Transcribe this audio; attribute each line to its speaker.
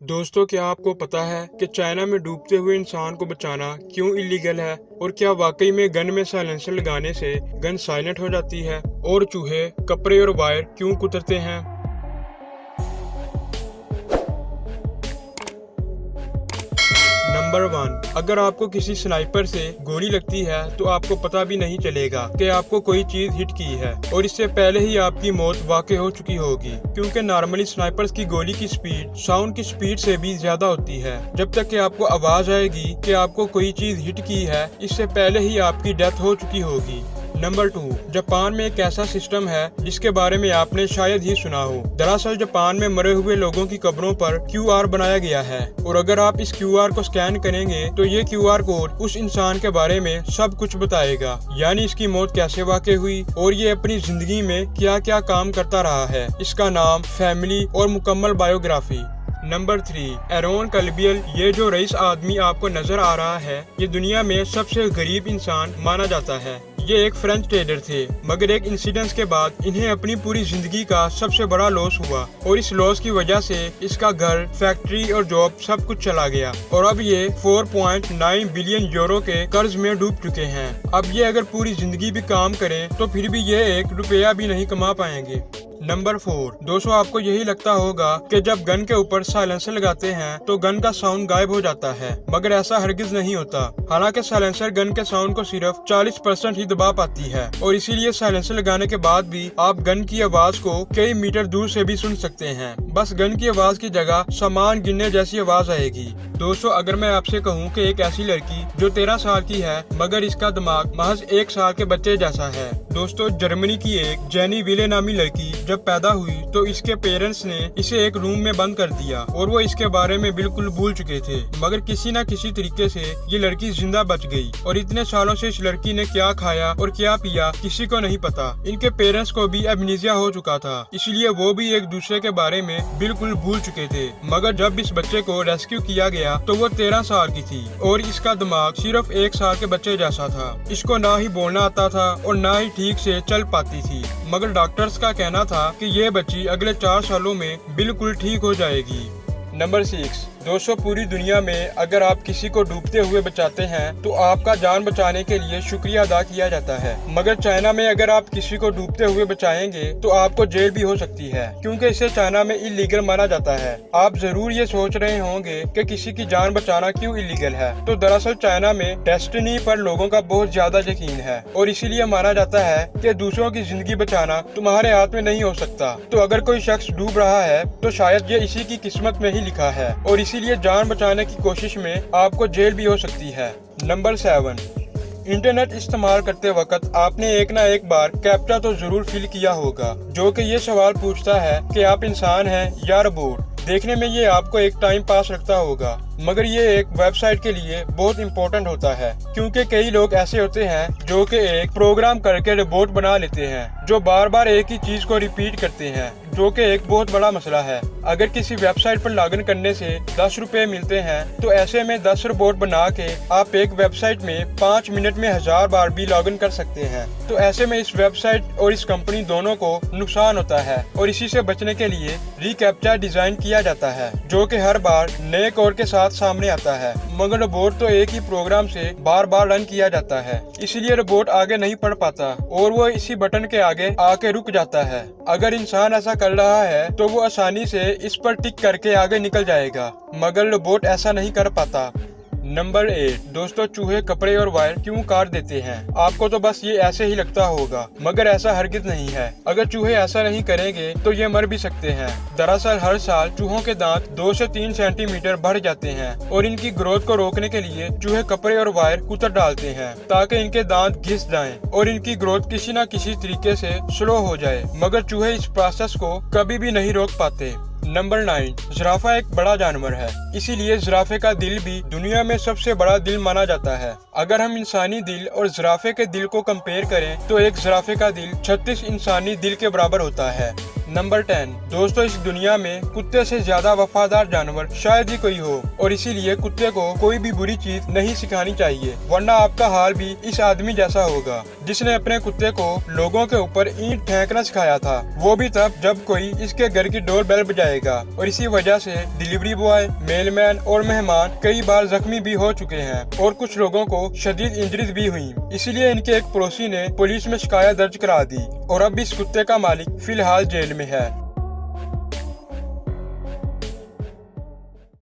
Speaker 1: दोस्तों, क्या आपको पता है कि चाइना में डूबते हुए इंसान को बचाना क्यों इलीगल है? और क्या वाकई में गन में साइलेंसर लगाने से गन साइलेंट हो जाती है? और चूहे, कपड़े और वायर क्यों कुतरते हैं? नंबर 1, अगर आपको किसी स्नाइपर से गोली लगती है तो आपको पता भी नहीं चलेगा कि आपको कोई चीज हिट की है और इससे पहले ही आपकी मौत वाकई हो चुकी होगी, क्योंकि नॉर्मली स्नाइपर्स की गोली की स्पीड साउंड की स्पीड से भी ज्यादा होती है। जब तक कि आपको आवाज आएगी कि आपको कोई चीज हिट की है, इससे पहले ही आपकी डेथ हो चुकी होगी। नंबर 2, जापान में एक ऐसा सिस्टम है जिसके बारे में आपने शायद ही सुना हो। दरअसल जापान में मरे हुए लोगों की कब्रों पर QR बनाया गया है और अगर आप इस QR को स्कैन करेंगे तो ये QR कोड उस इंसान के बारे में सब कुछ बताएगा, यानी इसकी मौत कैसे वाकई हुई और ये अपनी जिंदगी में क्या क्या काम करता रहा है, इसका नाम, फैमिली और मुकम्मल बायोग्राफी। Number 3, Aaron कल्बियल। ये जो रईस आदमी आपको नजर आ रहा है, ये दुनिया में सबसे गरीब इंसान माना जाता है। ये एक फ्रेंच ट्रेडर थे, मगर एक इंसिडेंट के बाद इन्हें अपनी पूरी जिंदगी का सबसे बड़ा लॉस हुआ और इस लॉस की वजह से इसका घर, फैक्ट्री और जॉब सब कुछ चला गया और अब ये 4.9 बिलियन यूरो के कर्ज में डूब चुके हैं। अब ये अगर पूरी जिंदगी भी काम करें तो फिर भी ये 1 रुपया भी नहीं कमा पाएंगे। नंबर 4, दोस्तों आपको यही लगता होगा कि जब गन के ऊपर साइलेंसर लगाते हैं तो गन का साउंड गायब हो जाता है, मगर ऐसा हरगिज नहीं होता। हालांकि साइलेंसर गन के साउंड को सिर्फ 40% ही दबा पाती है और इसीलिए साइलेंसर लगाने के बाद भी आप गन की आवाज को कई मीटर दूर से भी सुन सकते हैं। बस गन की आवाज की जगह सामान गिनने जैसी आवाज आएगी। दोस्तों, अगर मैं आपसे कहूँ कि एक ऐसी लड़की जो 13 साल की है मगर इसका दिमाग महज 1 साल के बच्चे जैसा है। दोस्तों, जर्मनी की एक जेनी विले नामी लड़की जब पैदा हुई तो इसके पेरेंट्स ने इसे एक रूम में बंद कर दिया और वो इसके बारे में बिल्कुल भूल चुके थे, मगर किसी न किसी तरीके से ये लड़की जिंदा बच गई और इतने सालों से इस लड़की ने क्या खाया और क्या पिया किसी को नहीं पता। इनके पेरेंट्स को भी एमनीजिया हो चुका था, इसलिए वो भी एक दूसरे के बारे में बिल्कुल भूल चुके थे। मगर जब इस बच्चे को रेस्क्यू किया गया तो वो 13 साल की थी और इसका दिमाग सिर्फ 1 साल के बच्चे जैसा था। इसको ना ही बोलना आता था और ना ही ठीक से चल पाती थी, मगर डॉक्टर्स का कहना था कि ये बच्ची अगले 4 सालों में बिल्कुल ठीक हो जाएगी। नंबर 6, दोस्तों पूरी दुनिया में अगर आप किसी को डूबते हुए बचाते हैं तो आपका जान बचाने के लिए शुक्रिया अदा किया जाता है, मगर चाइना में अगर आप किसी को डूबते हुए बचाएंगे तो आपको जेल भी हो सकती है, क्योंकि इसे चाइना में इलीगल माना जाता है। आप जरूर ये सोच रहे होंगे कि किसी की जान बचाना क्यों इलीगल है, तो दरअसल चाइना में डेस्टिनी पर लोगों का बहुत ज्यादा यकीन है और इसीलिए माना जाता है कि दूसरों की जिंदगी बचाना तुम्हारे हाथ में नहीं हो सकता। तो अगर कोई शख्स डूब रहा है तो शायद ये इसी की किस्मत में ही लिखा है और इसीलिए जान बचाने की कोशिश में आपको जेल भी हो सकती है। नंबर 7, इंटरनेट इस्तेमाल करते वक्त आपने एक ना एक बार कैप्चा तो जरूर फिल किया होगा, जो कि ये सवाल पूछता है कि आप इंसान हैं या रोबोट। देखने में ये आपको एक टाइम पास रखता होगा, मगर ये एक वेबसाइट के लिए बहुत इम्पोर्टेंट होता है, क्योंकि कई लोग ऐसे होते हैं जो कि एक प्रोग्राम करके रोबोट बना लेते हैं जो बार बार एक ही चीज को रिपीट करते हैं, जो कि एक बहुत बड़ा मसला है। अगर किसी वेबसाइट पर लॉगिन करने से 10 रुपए मिलते हैं तो ऐसे में 10 रोबोट बना के आप एक वेबसाइट में 5 मिनट में 1000 बार भी लॉगिन कर सकते हैं। तो ऐसे में इस वेबसाइट और इस कंपनी दोनों को नुकसान होता है और इसी से बचने के लिए रिकैप्चा डिजाइन किया जाता है, जो कि हर बार नए कोड के साथ सामने आता है, मगर रोबोट तो एक ही प्रोग्राम से बार बार रन किया जाता है, इसीलिए रोबोट आगे नहीं बढ़ पाता और वो इसी बटन के आगे आके रुक जाता है। अगर इंसान ऐसा कर रहा है तो वो आसानी से इस पर टिक करके आगे निकल जाएगा, मगर रोबोट ऐसा नहीं कर पाता। नंबर 8, दोस्तों चूहे कपड़े और वायर क्यों काट देते हैं? आपको तो बस ये ऐसे ही लगता होगा, मगर ऐसा हरगिज नहीं है। अगर चूहे ऐसा नहीं करेंगे तो ये मर भी सकते हैं। दरअसल हर साल चूहों के दांत 2 से 3 सेंटीमीटर बढ़ जाते हैं और इनकी ग्रोथ को रोकने के लिए चूहे कपड़े और वायर कुतर डालते हैं ताकि इनके दांत घिस जाएं और इनकी ग्रोथ किसी न किसी तरीके से स्लो हो जाए, मगर चूहे इस प्रोसेस को कभी भी नहीं रोक पाते। नंबर 9, जिराफा एक बड़ा जानवर है, इसीलिए जिराफे का दिल भी दुनिया में सबसे बड़ा दिल माना जाता है। अगर हम इंसानी दिल और जिराफे के दिल को कंपेयर करें तो एक जिराफे का दिल 36 इंसानी दिल के बराबर होता है। नंबर 10। दोस्तों, इस दुनिया में कुत्ते से ज्यादा वफादार जानवर शायद ही कोई हो, और इसीलिए कुत्ते को कोई भी बुरी चीज नहीं सिखानी चाहिए, वरना आपका हाल भी इस आदमी जैसा होगा जिसने अपने कुत्ते को लोगों के ऊपर ईंट फेंकना सिखाया था, वो भी तब जब कोई इसके घर की डोर बेल बजाएगा। और इसी वजह से डिलीवरी बॉय, मेलमैन और मेहमान कई बार जख्मी भी हो चुके हैं और कुछ लोगों को शदीद इंजरीज भी हुई। इसीलिए इनके एक पड़ोसी ने पुलिस में शिकायत दर्ज करा दी और अब इस कुत्ते का मालिक फिलहाल जेल में है।